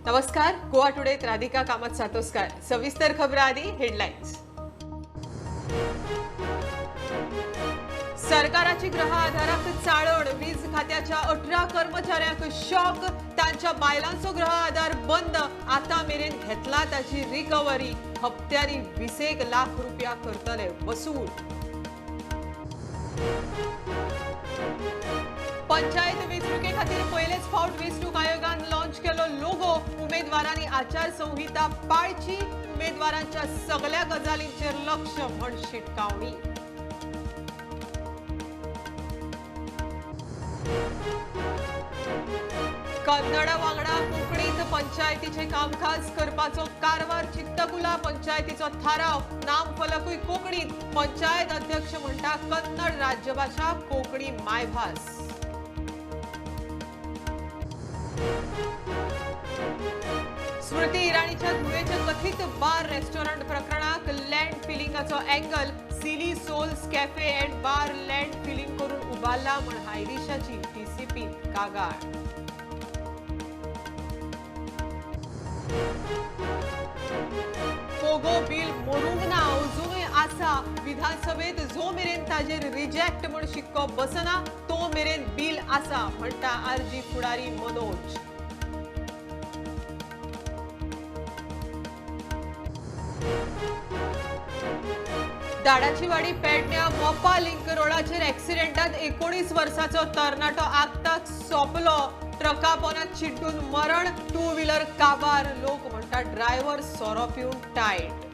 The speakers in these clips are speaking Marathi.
नमस्कार. गोवा टुडेत राधिका कामत सातोस्कार. सविस्तर खबरां आदी हेडलाईन्स. सरकाराची ग्रह आधाराक चाळण. वीज खात्याच्या 18 कर्मचाऱ्यांक शॉक. तांच्या बायलांचो ग्रह आधार बंद. आता मेरेन घेतला ताची रिकव्हरी. हप्त्यांनी 20 लाख रुपया करतले वसूल. पंचायत वेंचणुके खातीर पयलेच फावट वेंचणूक आयोगान लॉन्च केलो लोगो. उमेदवारांनी आचारसंहिता पाळची. उमेदवारांच्या सगळ्या गजालींचेर लक्ष म्हण शिटकावणी. कन्नड वांगडा कोंकणीत पंचायतीचे कामकाज करपाचो कारभार चित्तकुला. पंचायतीचो थाराव. नामफलकूय कोंकणीत. पंचायत अध्यक्ष म्हणटा कन्नड राज्यभाषा, कोंकणी मायभास. स्मृती इराणीच्या धुळेच्या कथित बार रेस्टॉरंट प्रकरणाक लँड फिलिंगाचो angle. Silly Souls Cafe and Bar land filling करून उबारला म्हण हायरिशाची टीसीपी कागाळ. पोगो बिल मोरूंक ना अजूनय आसा. विधानसभेत जो मेरेन ताजेर रिजेक्ट म्हण शिक्को बसना तो मेरेन बिल आसा म्हणटा आरजी फुडारी मनोज. दाडाची वाडी पेडण्या मोपा लिंक रोडाचेर एक्सिडेंटात 19 वर्साचो तरणाटो आगताक सोंपलो. ट्रका पोनात चिड्डून मरण. टू व्हीलर काबार. लोक म्हणटा ड्रायव्हर सोरो पिवन टायट.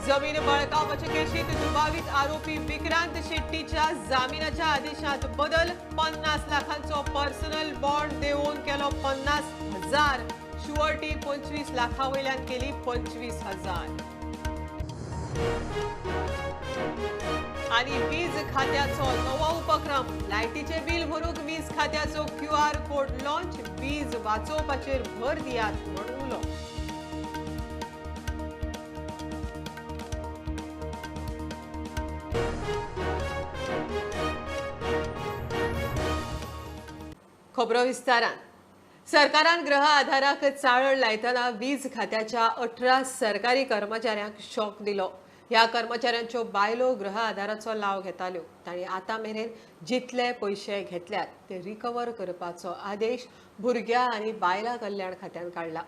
जमीन बळकावपाचे केशीत दुबावीत आरोपी विक्रांत शेट्टीच्या जामिनाच्या आदेशात बदल. 50 लाखांचो पर्सनल बॉन्ड देऊन केलो 50,000. शुअर्टी 25 लाखांवयल्यान केली 25,000. आणि वीज खात्याचो नवो उपक्रम. लायटीचे बिल भरूंक वीज खात्याचो QR कोड लॉन्च. वीज वाचोवपाचेर भर दियात म्हण उलो. खबरो विस्तारान. सरकारान ग्रह आधाराक चाळण लायतना वीज खात्याच्या 18 सरकारी कर्मचाऱ्यांक शॉक दिलो. ह्या कर्मचाऱ्यांच्यो बायलो ग्रह आधाराचो लाव घेताल्यो. तांणी आतां मेरेन जितले पयशे घेतल्यात ते रिकवर करपाचो आदेश भुरग्यां आनी बायलां कल्याण खात्यान काडला.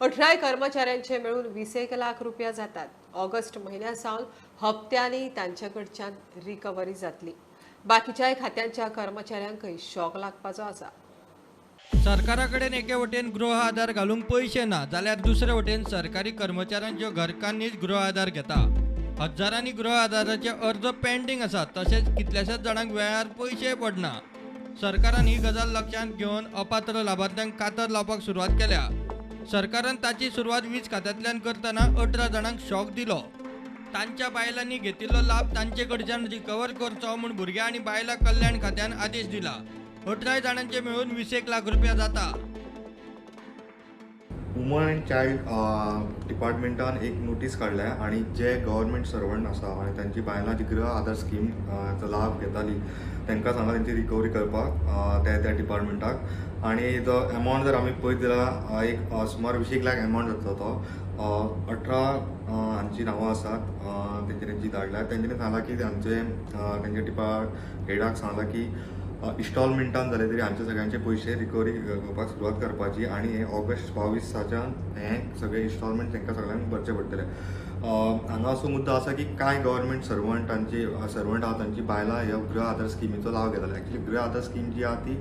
18 कर्मचाऱ्यांचे मेळून 20 लाख रुपया जातात. ऑगस्ट म्हयन्यासावन हप्त्यांनी तांचे कडच्यान रिकव्हरी जातली. बाकीच्या खात्यांच्या कर्मचाऱ्यांकय शॉक लागपाचो आसा. सरकाराकडेन एके वटेन गृह आधार घालूंक पैसे ना जाल्यार दुसरे वटेन सरकारी कर्मचाऱ्यांच्यो घरकान्नीच गृह आधार घेता. हजारांनी गृह आधाराचे अर्ज पेंडिंग आसात. तशेंच कितल्याशाच जाणांक वेळार पैसे पडना. सरकारान ही गजाल लक्षांत घेवन अपात्र लाभार्थ्यांक कातर लावपाक सुरवात केल्या. सरकारान ताची सुरवात वीज खात्यांतल्यान करतना 18 जाणांक शॉक दिलो. तांच्या बायलांनी घेतिल्लो लाभ तांचे कडच्यान रिकवर करचो म्हूण भुरग्यां आनी बायलां कल्याण खात्यान आदेश दिला. 18 जाणांचे मेळून 20 लाख रुपया जाता. वुमन अँड चायल्ड डिपार्टमेंटान एक नोटीस काडल्या आणि जे गव्हर्मेंट सर्वंट आसा आणि तांची बायलां जी गृह आधार स्कीमचो लाभ घेताली तांकां सांगा तांची रिकवरी करपाक त्या डिपार्टमेंटाक. आणि जो एमावंट जर आमी पळयत जाल्यार एक सुमार 20 लाख एमावंट जातलो तो. 18 हांची नांवां आसात तेंच्यांनी धाडल्या. तेंच्यांनी सांगलां की तेंच्या हेडाक सांगलां की इन्स्टॉलमेंटान जाले तरी हांचे सगळ्यांचे पयशे रिकवरी करपाक सुरवात करपाची आणि हे ऑगस्ट 22 हे सगळे इन्स्टॉलमेंट तांकां सगळ्यांक भरचे पडटले. हांगा असो मुद्दो आसा की कांय गव्हर्मेंट सर्वंट आहा तांची बायलां ह्या गृह आधार स्किमीचो लाव घेताले. एक्चुअली गृह आधार स्कीम जी आहा ती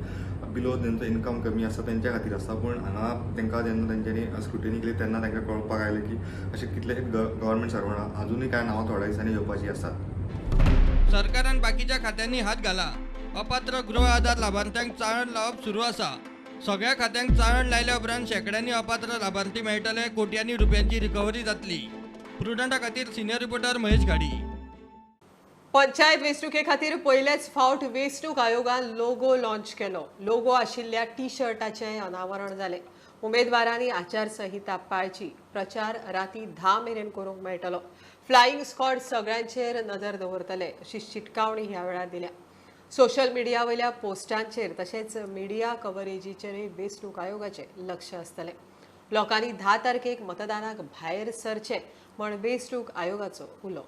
बिलो जेंचो इन्कम कमी आसा तेंच्या खातीर आसता. पूण हांगा तांकां जेन्ना तेंच्यांनी स्क्रुटिनी केली तेन्ना तांकां कळपाक आयलें की अशे कितलेशेच गव्हर्मेंट सर्वंट अजूनय कांय नांवां थोड्या दिसांनी येवपाची आसात. सरकारान बाकीच्या खात्यांनी हात घाला. अपात्र गृह आधार लाभार्थ्यांक चाळण लावप सुरू आसा. सगळ्या खात्यांक चाळण लायल्या उपरांत शेकड्यांनी अपात्र लाभार्थी मेळटले. कोट्यांनी रुपयांची रिकव्हरी जातली. प्रुडंटा खातीर सिनियर रिपोर्टर महेश घाडी. पंचायत वेंचणुके खातीर पयलेच फावट वेंचणूक आयोगान लोगो लॉन्च केलो. लोगो आशिल्ल्या टी शर्टाचें अनावरण जालें. उमेदवारांनी आचारसंहिता पाळची. प्रचार राती 10 मेरेन करूंक मेळटलो. फ्लायिंग स्क्वॉड सगळ्यांचेर नदर दवरतले अशी शिटकावणी ह्या वेळार दिल्या. सोशल मिडियावयल्या पोस्टांचेर तशेंच मिडिया कव्हरेजीचेरय वेंचणूक आयोगाचें लक्ष आसतलें. लोकांनी 10 तारखेक मतदानाक भायर सरचें म्हण वेंचणूक आयोगाचो उलो.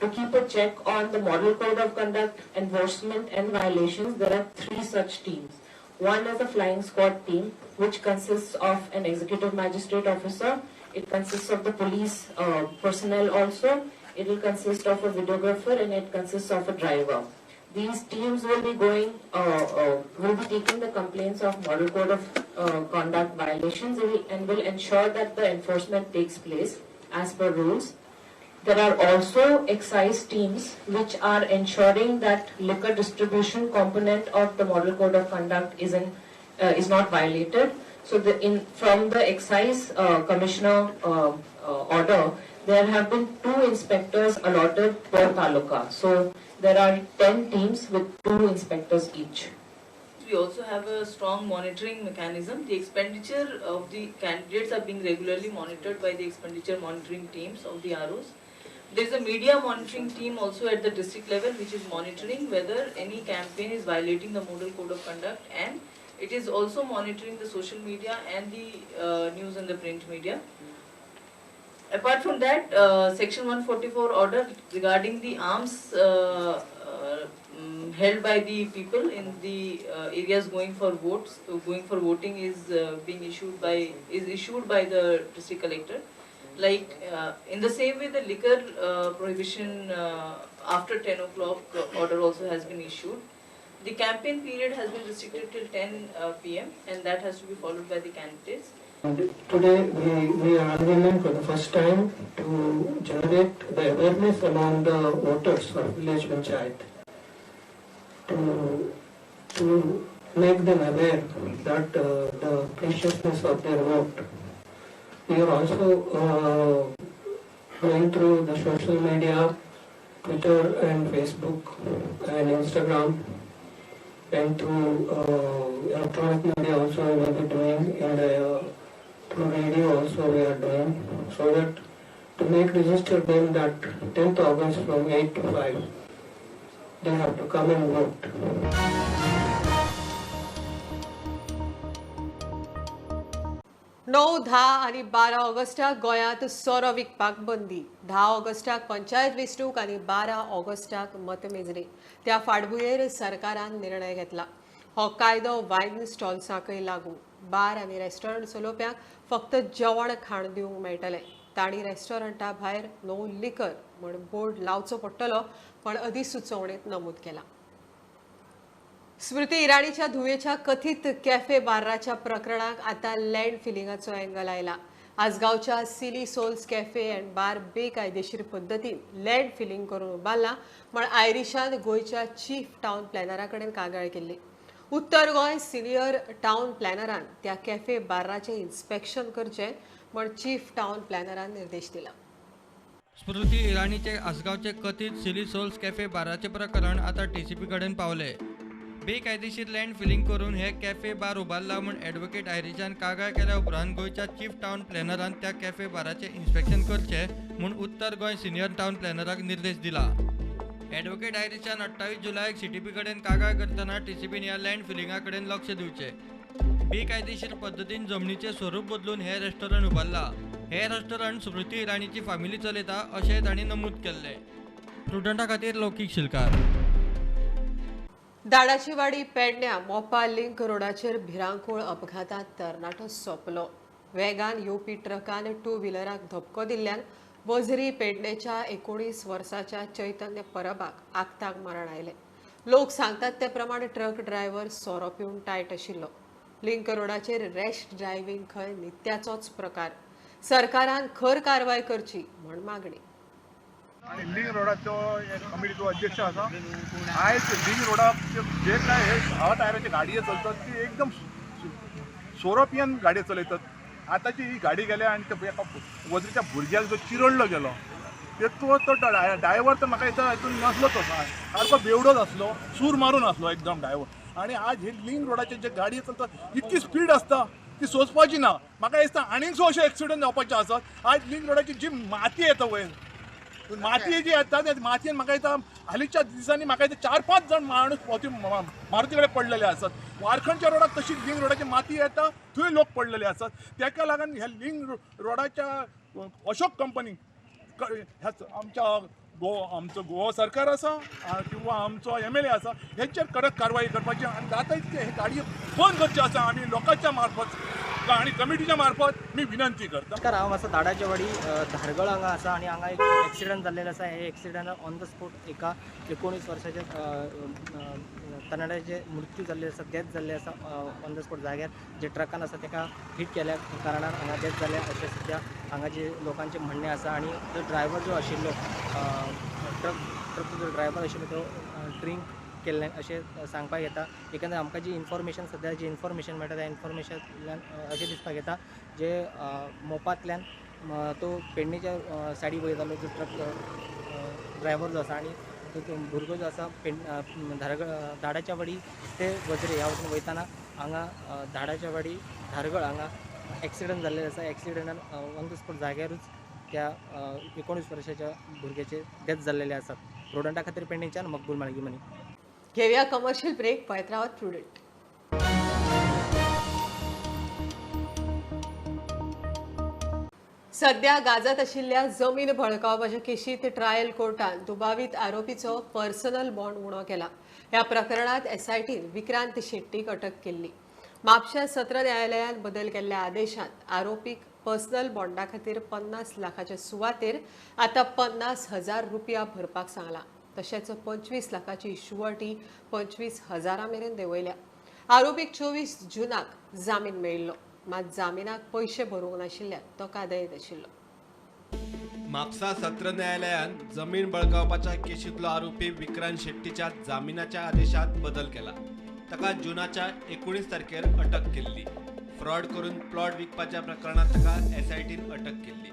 To keep a check on the model code of conduct, enforcement and violations, there are 3 such teams. One is a flying squad team, which consists of an executive magistrate officer. It consists of the police personnel also. It will consist of a videographer and it consists of a driver. These teams will be taking the complaints of model code of conduct violations and will ensure that the enforcement takes place as per rules. There are also excise teams which are ensuring that liquor distribution component of the model code of conduct is not violated. So from the excise commissioner order, there have been 2 inspectors allotted per taluka. So there are 10 teams with 2 inspectors each. We also have a strong monitoring mechanism. The expenditure of the candidates are being regularly monitored by the expenditure monitoring teams of the ROs. There is a media monitoring team also at the district level which is monitoring whether any campaign is violating the model code of conduct, and it is also monitoring the social media and the news and the print media. Apart from that, Section 144 order regarding the arms held by the people in the areas going for voting is issued by the district collector. Like in the same way, the liquor prohibition after 10 o'clock order also has been issued. The campaign period has been restricted till 10 p.m. and that has to be followed by the candidates. Today we are unveiling for the first time to generate the awareness among the voters of village panchayat to make them aware that the preciousness of their vote. We are also going through the social media, Twitter and Facebook and Instagram, and through electronic media also we will be doing, and through radio also we are doing, so that to make register them that 10th August from 8 to 5 they have to come and vote. 9, 10 आणि 12 ऑगस्टाक गोंयांत सोरो विकपाक बंदी. 10 ऑगस्टाक पंचायत वेंचणूक आणि 12 ऑगस्टाक मतमेजणी. त्या फाटभुंयेर सरकारान निर्णय घेतला. हो कायदो वायन स्टॉल्साकय लागू. बार आनी रेस्टॉरंट चलोवप्यांक फक्त जेवण खाण दिवंक मेळटलें. तांणी रेस्टॉरंटा भायर नो लिकर म्हण बोर्ड लावचो पडटलो, पण अधिसुचोवणेंत नमूद केला. स्मृती इराणीच्या धुवेच्या कथित कॅफे बार्राच्या प्रकरणाक आता लँड फिलिंगाचो अँगल आयला. आसगांवच्या सिली सोल्स कॅफे अँड बार बेकायदेशीर पद्दतीन लँड फिलिंग करून उबारला म्हण आयरिशान गोंयच्या चीफ टावन प्लॅनरा कडेन कागाळ केल्ली. उत्तर गोंय सिनियर टावन प्लॅनरान त्या कॅफे बार्राचें इन्स्पेक्शन करचें म्हण चीफ टावन प्लॅनरान निर्देश दिला. स्मृती इराणीचे आसगांवचे कथीत सिली सोल्स कॅफे बाराचे प्रकरण आता TCP कडेन पावले. बेकायदेशीर लँड फिलिंग करून हे कॅफे बार उबारला म्हूण ॲडव्होकेट आयरिशान कागाळ केल्या उपरांत गोंयच्या चीफ टावन प्लॅनरान त्या कॅफे बाराचें इन्स्पेक्शन करचें म्हूण उत्तर गोंय सिनियर टावन प्लॅनराक निर्देश दिला. ॲडव्होकेट आयरिशान 28 जुलयाक CTP कडेन कागाळ करतना TCPन ह्या लँड फिलिंगा कडेन लक्ष दिवचें. बेकायदेशीर पद्दतीन जमनीचें स्वरूप बदलून हे रेस्टॉरंट उबारला. हे रेस्टॉरंट स्मृती इराणीची फामिली चलयता अशें तांणी नमूद केल्लें. स्टुडंटा खातीर लौकीक शिलकार. दाडाची वाडी पेडण्या मोपा लिंक रोडाचेर भिरांकूळ अपघातांत तरणाटो सोंपलो. वेगान येवपी ट्रकान 2 व्हिलराक धपको दिल्ल्यान वझरी पेडणेच्या 19 वर्साच्या चैतन्य परबाक आगताक मरण आयलें. लोक सांगतात ते प्रमाण ट्रक ड्रायव्हर सोरो पिवन टायट आशिल्लो. लिंक रोडाचेर रॅश ड्रायव्हिंग खंय नित्याचोच प्रकार. सरकारान खर कारवाय करची म्हण मागणी. आणि लिंक रोडाचो कमिटीचो अध्यक्ष आसा. आयज लिंक रोडाक जे काय हे 6 टायराचे गाडयो चलतात ती एकदम सोरो पिवन गाडयो चलयतात. आतांची ही गाडी गेल्या आनी त्या वजरीच्या भुरग्याक जो चिरडलो गेलो तो ड्रायव्हर तर म्हाका दिसता हितून नसलो तो सारको बेवडोच आसलो, सूर मारून आसलो एकदम ड्रायव्हर. आणि आज हे लिंक रोडाचे जे गाडयो चलतात इतकी स्पीड आसता ती सोंसपाची ना. म्हाका दिसता आनीक अशे एक्सिडंट जावपाचे आसात. आज लिंक रोडाची जी माती येता वयर, माती जी येता त्या मातयेन म्हाका दिसता हालींच्या दिसांनी म्हाका 4-5 जण माणूस मारुती कडेन पडलेले आसात. वारखणच्या रोडाक तशी लिंक रोडाची माती येता थंय लोक पडलेले आसात. ताका लागून ह्या लिंक रोडाच्या अशोक कंपनी आमचो गोवा सरकार आसा किंवा आमचो MLA आसा हेचेर कडक कारवाई करपाची आनी जाता तितके हे गाडयो बंद करचे आसा. आमी लोकांच्या मार्फत आणि कमिटीच्या मार्फत मी विनंती करता. नमस्कार, हांव मातसो दाडाच्या वाडी धारगळ हांगा आसा आनी हांगा एक एक्सिडंट जाल्लेलो आसा. हे एक्सिडंटान ऑन द स्पॉट एका 19 वर्साच्या तरणाट्याचे मृत्यू जाल्ले आसा, डेथ जाल्ले आसा ऑन द स्पॉट जाग्यार. जे ट्रकान आसा ताका हिट केल्या कारणान हांगा डेथ जाल्या अशें सद्या हांगा जे लोकांचे म्हणणें आसा. आनी जो ड्रायव्हर जो आशिल्लो ट्रकचो जो ड्रायव्हर आशिल्लो तो ड्रिंक केल्लें अशें सांगपाक येता. एकंदर आमकां जी इन्फॉर्मेशन सद्या जी इन्फॉर्मेशन मेळटा त्या इन्फॉर्मेशनांतल्यान अशें दिसपाक येता जे मोपांतल्यान तो पेडणेच्या सायडीक वयतालो जो ट्रक ड्रायव्हर जो आसा आनी तो भुरगो जो आसा धाडाच्या वाडी ते वजरे ह्या वटेन वयताना हांगा धाडाच्या वाडी धारगळ हांगा एक्सिडंट जाल्लेलो आसा. एक्सिडंटान ऑन द स्पॉट जाग्यारूच त्या 19 वर्साच्या भुरग्याचे डेथ जाल्लेले आसात. प्रुडंटा खातीर पेडणेच्यान मकबूल माळगीमनी. घेऊया कमर्शियल ब्रेक. पळयत रावत प्रुडंट. सध्या गाजत आशिल्ल्या जमीन बळकावपाच्या केशीत ट्रायल कोर्टान दुबावीत आरोपीचो पर्सनल बॉन्ड उणो केला. ह्या प्रकरणात SITन विक्रांत शेट्टीक अटक केल्ली. म्हापश्या सत्र न्यायालयान बदल केल्ल्या आदेशात आरोपीक पर्सनल बॉन्डा खातीर 50 लाखाच्या सुवातेर आता 50,000 रुपया भरपाक सांगला. तशेंच 25 लाखाची इश्युअटी 25,000 मेरेन देंवयल्या. आरोपीक 24 जूनाक जामीन मेळिल्लो. मात जामिनाक पयशे भरूंक नाशिल्ल्यान तो कादयत आशिल्लो. म्हापसा सत्र न्यायालयान जमीन बळकावपाच्या केशींतलो आरोपी विक्रांत शेट्टीच्या जामिनाच्या आदेशात बदल केला. ताका जूनाच्या 19 तारखेर अटक केल्ली. फ्रॉड करून प्लॉट विकपाच्या प्रकरणात ताका SITन अटक केल्ली.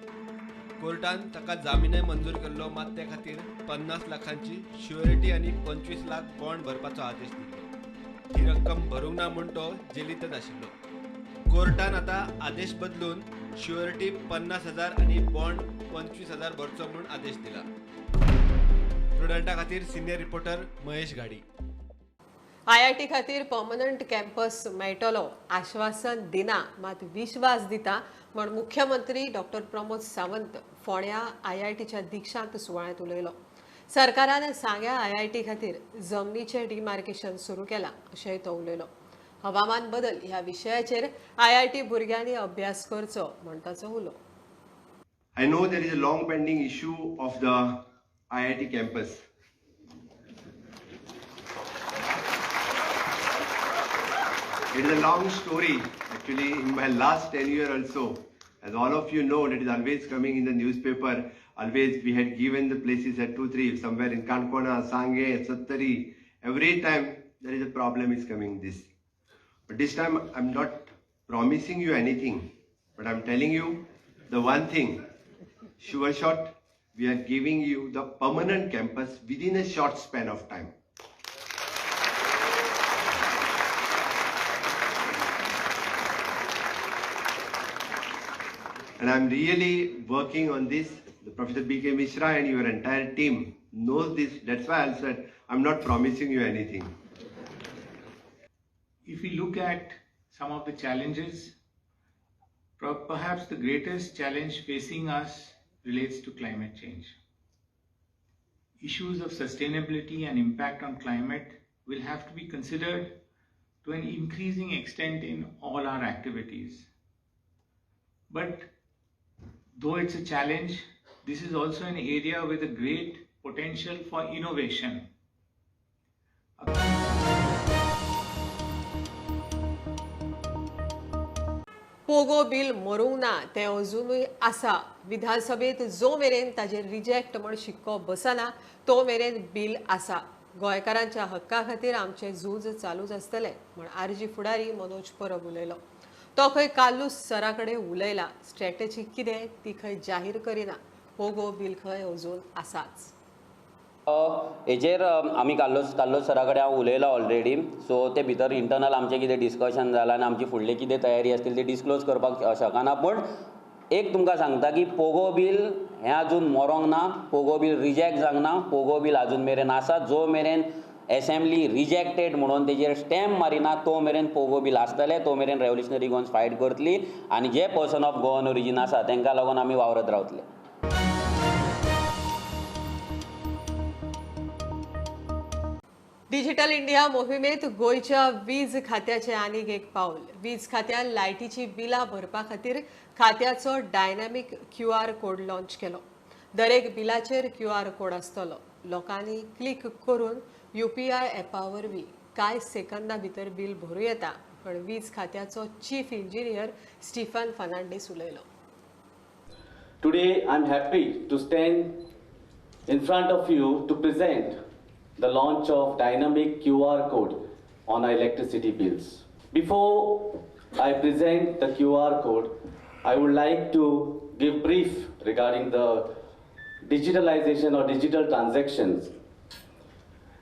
कोर्टान ताका जामीनय मंजूर केल्लो. मात ते खातीर 50 लाखांची श्युरिटी आनी 25 लाख बॉन्ड भरपाचो आदेश दिल्लो. ही रक्कम भरूंक ना म्हूण तो जेलींतच आशिल्लो. कोर्टान आता आदेश बदलून श्युरिटी 50,000 आनी बॉन्ड 25,000 भरचो म्हूण आदेश दिला. प्रुडंटा खातीर सिनियर रिपोर्टर महेश गाडी. IIT खातीर पर्मनंट कॅम्पस मेळटलो आश्वासन दिना मात विश्वास दिता म्हण मुख्यमंत्री डॉक्टर प्रमोद सावंत फोंड्या IITच्या दीक्षांत सुवाळ्यांत उलयलो. सरकारान सांग्या IIT खातीर जमनीचे डिमार्केशन सुरू केलां अशेंय तो उलयलो. हवामान बदल ह्या विशयाचेर IIT भुरग्यांनी अभ्यास करचो म्हण ताचो उलो. I know there is a long pending issue of the IIT campus. It is a long story. Actually, in my last tenure also, as all of you know, it is always coming in the newspaper. Always we had given the places at 2-3, somewhere in Kankona, Sange, Sattari. Every time there is a problem is coming this. But this time I'm not promising you anything, but I'm telling you the one thing, sure shot, we are giving you the permanent campus within a short span of time. And I'm really working on this. The Professor B.K. Mishra and your entire team knows this. That's why I said I'm not promising you anything. If we look at some of the challenges, perhaps the greatest challenge facing us relates to climate change. Issues of sustainability and impact on climate will have to be considered to an increasing extent in all our activities. But though it's a challenge, this is also an area with a great potential for innovation. Pogo bill मरूंक ना ते अजूनय आसा. विधानसभेत जो मेरेन ताजेर रिजेक्ट म्हण शिक्को बसना तो मेरेन बिल आसा. गोंयकारांच्या हक्का खातीर आमचे झूज चालूच आसतले म्हण आरजी फुडारी मनोज परब उलयलो. तो खंय काल्लूस सरा कडेन उलयला. स्ट्रॅटेजी कितें ती खंय जाहीर करिना. पोगो बिल खंय अजून आसाच. हेजेर आमी काल्लोस सरा कडेन हांव उलयला ऑलरेडी. सो ते भितर इंटरनल आमचें कितें डिस्कशन जालां आनी आमची फुडली कितें तयारी आसतली ती डिस्क्लोज करपाक शकना. पूण एक तुमकां सांगता की पोगो बिल हें अजून मरोंक ना, पोगो बिल रिजेक्ट जावंक ना, पोगो बिल अजून मेरेन आसा. जो मेरेन असेंब्ली रिजेक्टेड म्हणून तेजेर स्टॅम्प मारिना तो मेरेन पोगो बिल आसतले, तो मेरेन रेव्होल्युशनरी गोवन्स फायट करतली आनी जे पर्सन ऑफ गोवन ओरिजीन आसा तांकां लागून आमी वावरत रावतले. डिजिटल इंडिया मोहिमेत गोयच्या वीज खात्याचे आनीक एक पाऊल. वीज खात्यान लायटीची बिलां भरपा खातीर खात्याचो डायनॅमिक QR कोड लॉन्च केलो. दरेक बिलाचेर QR कोड आसतलो. लोकांनी क्लिक करून UPI ॲपा वरवीं कांय सेकंदां भितर बिल भरूं येता, पण वीज खात्याचो चीफ इंजिनियर स्टीफन फर्नांडीस उलयलो. Today I'm happy to stand in front of you to present the launch of dynamic QR code on our electricity bills. Before I present the QR code, I would like to give brief regarding the digitalization or digital transactions.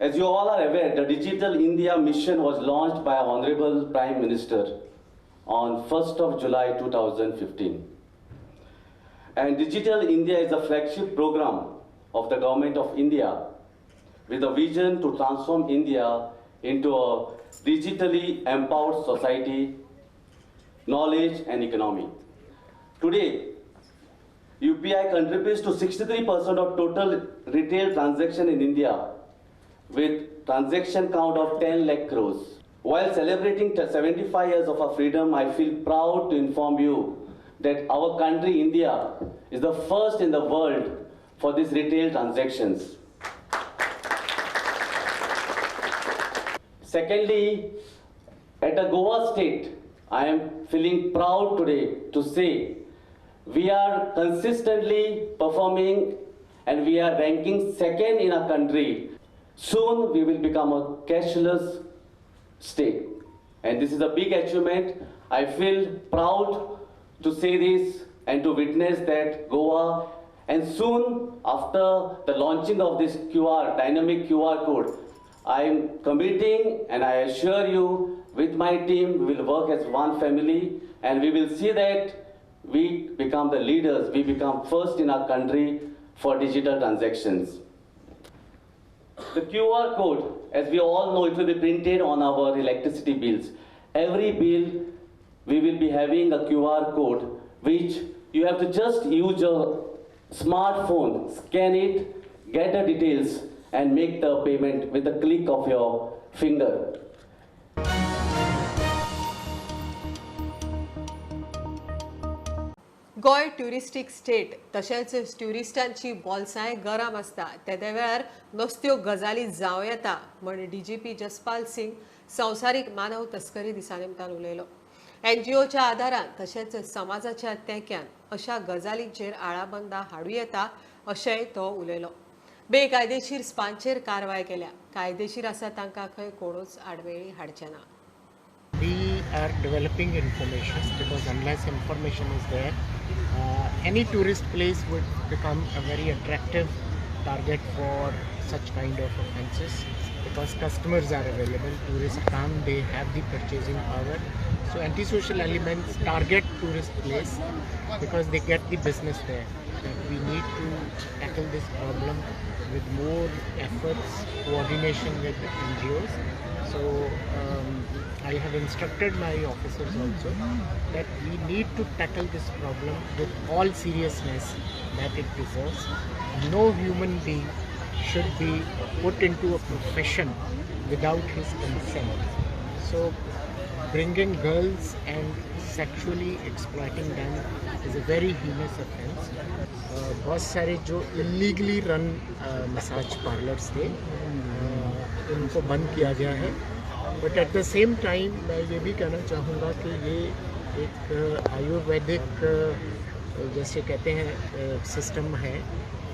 As you all are aware, the Digital India mission was launched by our Honorable Prime Minister on 1st of July 2015. And Digital India is a flagship program of the Government of India with a vision to transform India into a digitally empowered society, knowledge and economy. Today, UPI contributes to 63% of total retail transaction in India with transaction count of 10 lakh crores. While celebrating 75 years of our freedom, I feel proud to inform you that our country, India, is the first in the world for these retail transactions. Secondly, at the Goa state, I am feeling proud today to say we are consistently performing and we are ranking second in our country. Soon we will become a cashless state. And this is a big achievement. I feel proud to say this and to witness that Goa, and soon after the launching of this dynamic QR code, I am committing and I assure you with my team we will work as one family and we will see that we become the leaders, we become first in our country for digital transactions. The QR code, as we all know, it will be printed on our electricity bills. Every bill we will be having a QR code which you have to just use your smartphone, scan it, get the details and make the payment with the click of your finger. गोय ट्युरिस्टीक स्टेट तशेंच ट्युरिस्टांची बोल्सांय गरम आसता तेदे वेळार नसत्यो गजाली जावं येता म्हण DGP जसपाल सिंग संवसारीक मानव तस्करी दिसा निमतान उलयलो. NGOच्या आदारान तशेंच समाजाच्या तेंक्यान अशा गजालींचेर आळाबंदा हाडूं येता अशेंय तो उलयलो. बेकायदेशीर स्पांचेर कारवाय केल्या. कायदेशीर आसा तांकां खंय कोणूच आडमेळी हाडचे ना. We are developing information because unless information is there, any tourist place would become a very attractive target for such kind of offences because customers are available, tourists come, they have the purchasing power. So antisocial elements target tourist place because they get the business there. And we need to tackle this problem with more efforts, coordination with the NGOs. So I have instructed my officers also that we need to tackle this problem with all seriousness that it deserves. No human being should be put into a profession without his consent. So bringing girls and sexually exploiting them is a very heinous offense. बहुत सारे जो illegally run massage parlors थे उनको बंद किया गया है. But at the same time मैं ये भी कहना चाहूँगा कि ये एक आयुर्वेदिक जैसे कहते हैं सिस्टम है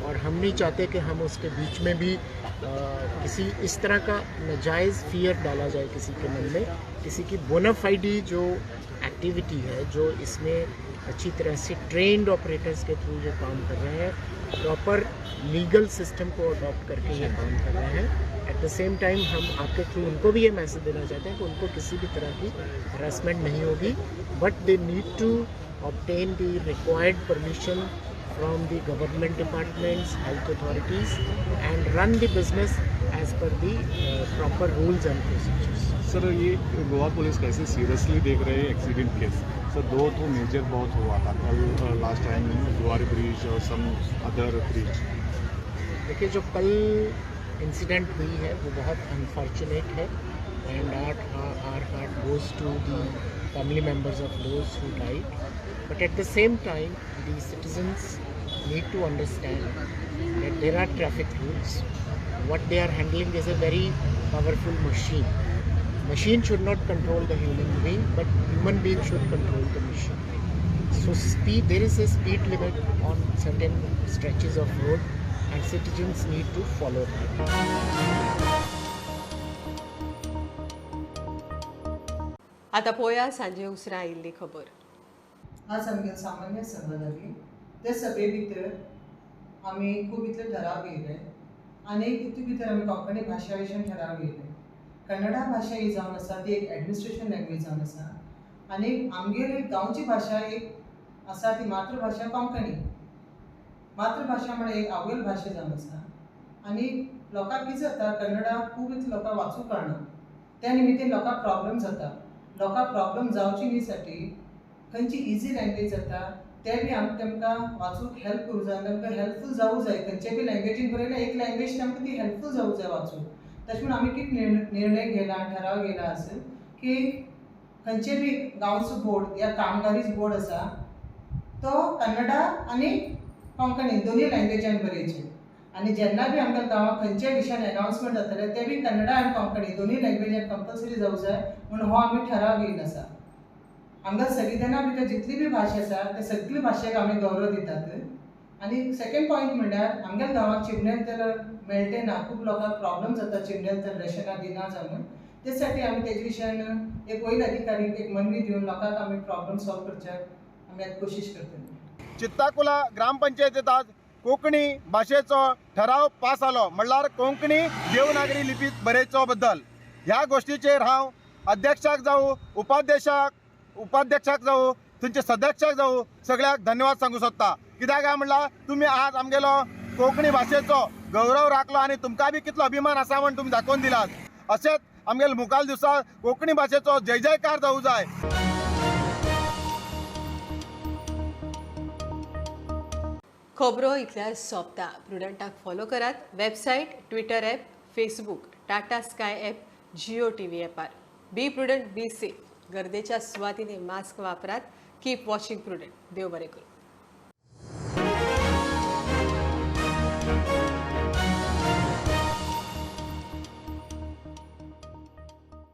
और हम नहीं चाहते कि हम उसके बीच में भी किसी इस तरह का नाजायज़ फियर डाला जाए किसी के मन में. किसी की बोनाफाइडी जो एक्टिविटी है जो इसमें अच्छी तरह से ट्रेंड ऑपरेटर्स के थ्रू ये काम कर रहे हैं, प्रॉपर लीगल सिस्टम को अडॉप्ट करके ये काम कर रहे हैं. एट द सेम टाइम हम आपके थ्रू उनको भी ये मैसेज देना चाहते हैं कि उनको किसी भी तरह की हरासमेंट नहीं होगी, but they need to obtain the required permission from the government departments, health authorities, and run the business as per the proper rules and procedures. Sir, ये गोवा पुलिस कैसे सीरियसली देख रहे हैं एक्सीडेंट केस? सर, 2 तो मेजर बहुत हुआ था कल, लास्ट टाइम जुआरी ब्रिज और सम अदर ब्रिज। देखिए, जो कल इंसिडेंट हुई है वो बहुत अनफॉर्चुनेट है, end our heart goes to the family members of those who died. But at the same time, the citizens need to understand that there are traffic rules. What they are handling is a very powerful machine. Machine should not control the human being, but human being should control the machine. So there is a speed limit on certain stretches of road, and citizens need to follow that. आता पळोवया सांजे उसरां आयिल्ली खबर. आज आमगे सामान्य सभा जाली. ते सभे भितर आमी खूब इतले ठराव घेयले, आनी तितून भितर आमी कोंकणी भाशा विशीं ठराव घेयले. कन्नडा भाशा ही जावन आसा ती एक एडमिनिस्ट्रेशन लँग्वेज जावन आसा, आनी आमगेली गांवची भाशा एक आसा ती मातृभाशा कोंकणी. मातृभाशा म्हळ्यार एक आवयल भाशा जावन आसा, आनी लोकांक कितें जाता, कन्नडा खूब इतले लोकांक वाचूंक कळना. त्या निमित्यान लोकांक प्रॉब्लेम जाता. लोकांक प्रॉब्लेम जावची न्ही साठी खंयची इजी लँग्वेज जाता ते बी आमी तेमकां वाचूंक हेल्प करूं जाय, तेमकां हेल्पफूल जावूं जाय. खंयचे बी लँग्वेजीन बरयल्यार एक लँग्वेज तेमकां ती हेल्पफूल जावूं जाय वाचूंक. तशें म्हूण आमी कितें निर्णय घेयला, ठराव घेयला आसा की खंयचे बी गांवचो बोर्ड या कामगारीचो बोर्ड आसा तो कन्नडा आनी कोंकणी दोनूय लँग्वेजान बरयचे. आनी जेन्ना बी आमच्या गांवांत खंयच्याय विशयान अनाउन्समेंट जातले ते बी कन्नडा आनी कोंकणी दोनूय लँग्वेजान कंपल्सरी जावं जाय म्हणून हो आमी ठराव घेयला आसा. आमच्या संविधाना भितर जितली बी भाशा आसा ते सगळी भाशेक आमी गौरव दितात. आनी सेकंड पॉयंट म्हणल्यार आमच्या गांवांत चिमण्यान तेल मेळटे ना. खूब लोकांक प्रॉब्लेम जाता चिमण्यान तेल रेशना दिना जावन. ते साठी आमी तेजे विशयान एक वयर अधिकारीक एक मनवी दिवन लोकांक आमी प्रॉब्लेम सॉल्व करच्याक आमी आतां कोशिश करतली. चित्ताकुला ग्रामपंचायतींत कोंकणी भाशेचो ठराव पास जालो, म्हणल्यार कोंकणी देवनागरी लिपीत बरयचो बद्दल. ह्या गोश्टीचेर हांव अध्यक्षाक जावं उपाध्यक्षाक जावं थंयचे सदस्याक जावं सगळ्याक धन्यवाद सांगू सोदता. कित्याक काय म्हणल्यार तुमी आज आमगेलो कोंकणी भाशेचो गौरव राखलो आनी तुमकां बी कितलो अभिमान आसा म्हण तुमी दाखोवन दिलात. अशेंच आमगेले मुखाल दिसा कोंकणी भाशेचो जय जयकार जावूं जाय. खबरो इतल्यार सोंपता. प्रुडंटाक फॉलो करात. Website, Twitter app, Facebook, Tata Sky app, Jio TV ॲपार. Be prudent, be safe. गर्देच्या सुवातींनी मास्क वापरात. Keep watching prudent. देव बरें करूं.